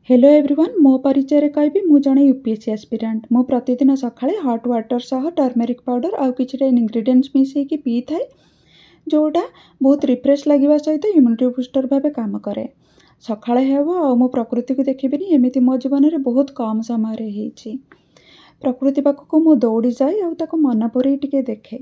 hello everyone मो परिचय कहबी मु जड़े यूपीएससी एस्पिरेंट मु प्रतिदिन सकाळे हॉट वाटर सह टर्मेरिक पाउडर आउ किछिटा इंग्रेडिएंट्स मिसेकी पी थाए जोटा बहुत रिफ्रेश लगे सहित इम्यूनिटी बूस्टर भाव काम करे सकाळे हेबो आ मु प्रकृति को देखिबिनी एमिति मो जीवन में बहुत कम समय रे हेछि प्रकृति पाखक मु दौड़ी जाए आ ताको मन पुरई टिके देखे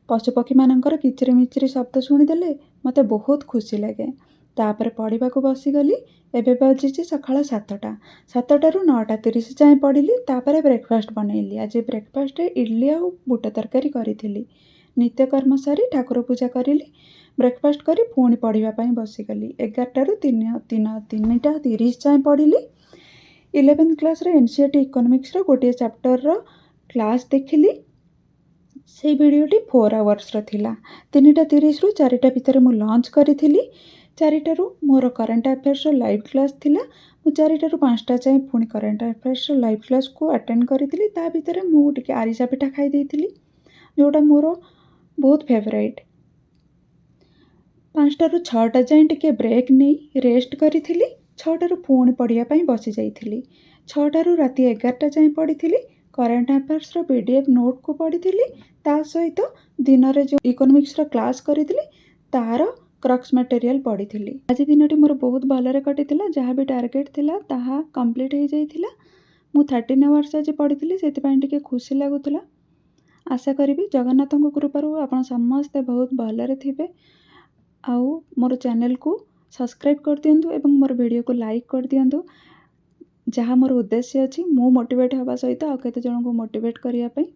पशुपक्षी मानकर किचिरी मिचिरी शब्द शुणिदेले मते बहुत खुशी लगे तापर पढ़ा बसीगली एबे बजिछि सकाळ 7टा 7टारू 9:30 जाए पढ़िली तापर ब्रेकफास्ट बनैली आज ब्रेकफास्ट इडली आ बुट तरकारी करी नित्यकर्म सारी ठाकुर पूजा करी ब्रेकफास्ट करी पुणी पढ़ाई बसीगली 11टारू 3:30 जाए पढ़िली 11th क्लास रे एनसीईआरटी इकोनॉमिक्स रो गोटे चैप्टर रो क्लास देखिली से भिडियोटी 4 आवर्स रो थिला 3:30 रु 4टा भितर मु लंच करी 4टारू मोर करेन्ट अफेयर्स लाइव क्लास थिला मु 4टारू 5टा जाए पुणी करेन्ट अफेयर्स लाइव क्लास को अटेंड करी ता भितर मु टिके आरिसा पिठा खाई देइथिली जोटा मोर बहुत फेवरेट 5टारू 6टा जाए टिके ब्रेक नहीं रेस्ट करी 6टारू पुणी पढ़िया बसी जाइथिली 6टारू राति 11टा जाए पढ़ी करेन्ट अफेयर्स रो पीडीएफ नोट को पढ़ी ता सहित दिन रे जो इकोनॉमिक्स रो क्लास करी तार क्रक्स मटेरियल पढ़ी आज दिन टी मोर बहुत भलरे कटी जहाँ भी टार्गेट थिला ताहा कंप्लीट हो जाइथिला मु 13 आवर्स आज पढ़ी से टिके खुशी लगुला आशा करी जगन्नाथ कृपारू आपण समस्ते बहुत भलरे थिबे आउ मोर चैनल को सब्सक्राइब कर दियंतु एवं मोर वीडियो को लाइक कर दियंतु जहाँ मोर उद्देश्य अच्छी मु मोटिवेट हवा सहित आ केते जन को मोटिवेट करिया पई